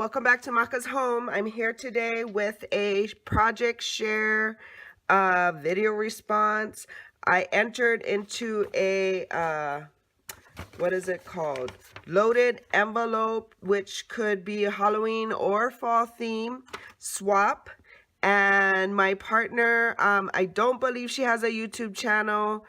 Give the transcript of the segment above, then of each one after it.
welcome back to Makaz Home. I'm here today with a project share video response. I entered into a what is it called? Loaded envelope, which could be a Halloween or fall theme swap. And my partner, I don't believe she has a YouTube channel,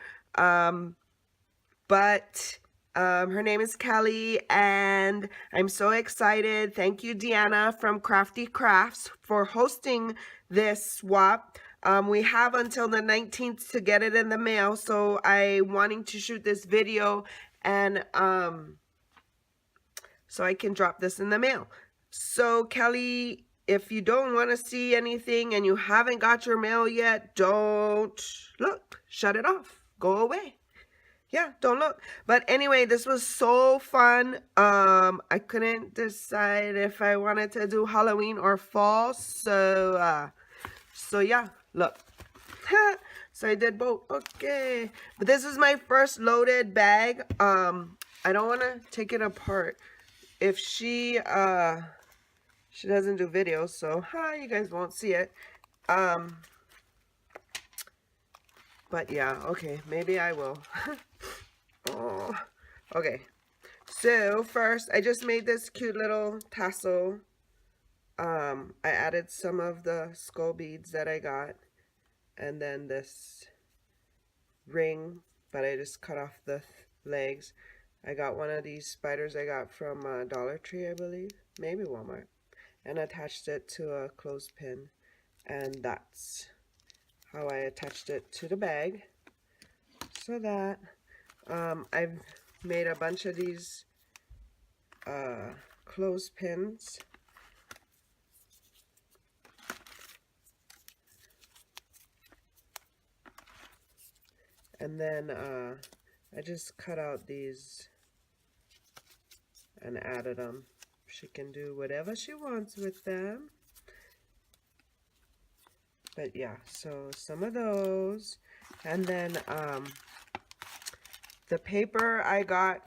but her name is Kelley, and I'm so excited. Thank you, Deanna from Crafty Crafts, for hosting this swap. We have until the 19th to get it in the mail, so I'm wanting to shoot this video and so I can drop this in the mail. So Kelley, if you don't want to see anything and you haven't got your mail yet, don't look. Shut it off. Go away. Yeah, don't look. But anyway, this was so fun. I couldn't decide if I wanted to do Halloween or fall, so yeah, look. So I did both. Okay, but this is my first loaded bag. I don't want to take it apart if she doesn't do videos, so you guys won't see it. But yeah, okay, maybe I will. Oh, okay. So first, I just made this cute little tassel. I added some of the skull beads that I got, and then this ring, but I just cut off the legs. I got one of these spiders I got from Dollar Tree, I believe, maybe Walmart, and attached it to a clothespin, and that's how I attached it to the bag. So that I've made a bunch of these clothespins, and then I just cut out these and added them. She can do whatever she wants with them. But yeah, so some of those, and then the paper I got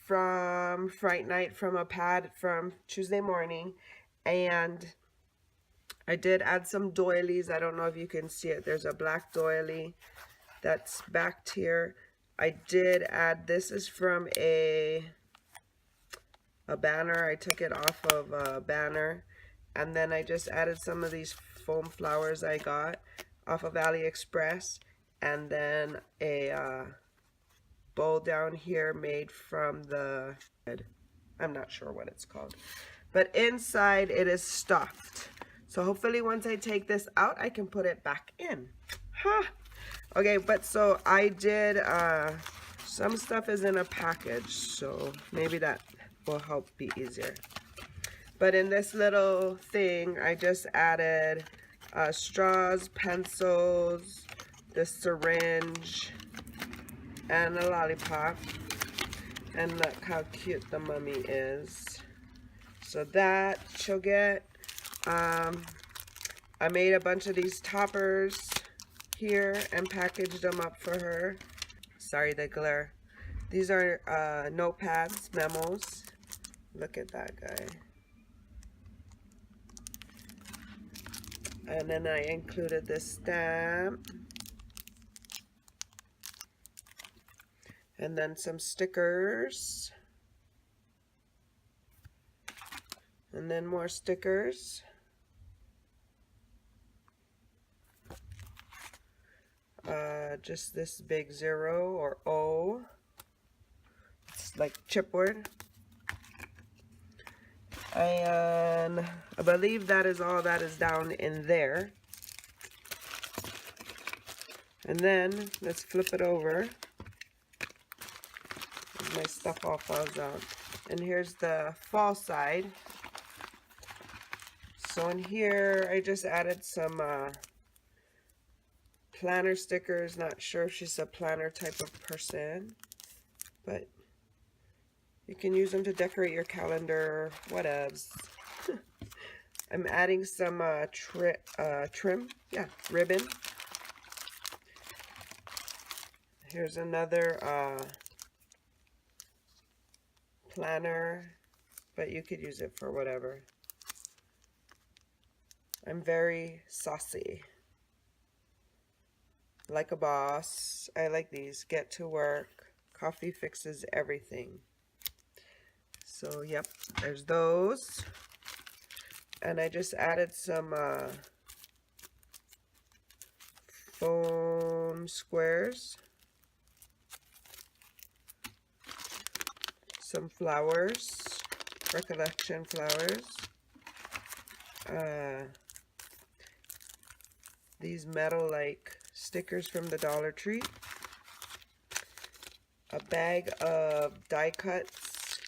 from Fright Night from a pad from Tuesday morning, and I did add some doilies. I don't know if you can see it. There's a black doily that's backed here. I did add, this is from a banner. I took it off of a banner, and then I just added some of these foam flowers I got off of AliExpress, and then a bowl down here made from the, I'm not sure what it's called, but inside it is stuffed. So hopefully once I take this out, I can put it back in. Okay, but so I did, some stuff is in a package, so maybe that will help be easier. But in this little thing, I just added straws, pencils, the syringe, and a lollipop. And look how cute the mummy is. So that she'll get. I made a bunch of these toppers here and packaged them up for her. Sorry, the glare. These are notepads, memos. Look at that guy. And then I included this stamp. And then some stickers. And then more stickers. Just this big 0 or O. It's like chipboard. And I believe that is all that is down in there. And then let's flip it over. My stuff all falls out. And here's the fall side. So in here I just added some planner stickers. Not sure if she's a planner type of person, but you can use them to decorate your calendar, whatevs. I'm adding some trim, yeah, ribbon. Here's another planner, but you could use it for whatever. I'm very saucy. Like a boss. I like these. Get to work. Coffee fixes everything. So, yep, there's those. And I just added some foam squares. Some flowers. Recollection flowers. These metal-like stickers from the Dollar Tree. A bag of die cuts.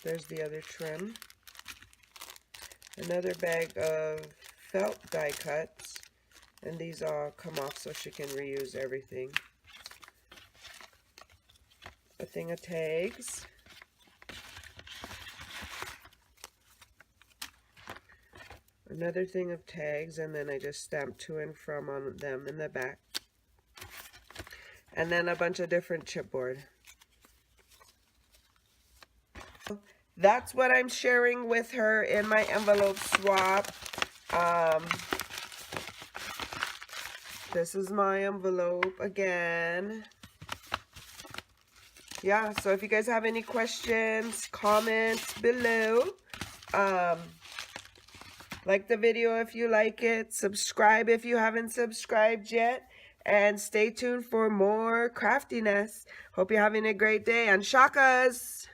There's the other trim. Another bag of felt die cuts. And these all come off so she can reuse everything. A thing of tags. Another thing of tags, and then I just stamped to and from on them in the back. And then a bunch of different chipboard. That's what I'm sharing with her in my envelope swap. This is my envelope again. Yeah, so if you guys have any questions, comments below. Like the video if you like it. Subscribe if you haven't subscribed yet. And stay tuned for more craftiness. Hope you're having a great day. And shakas!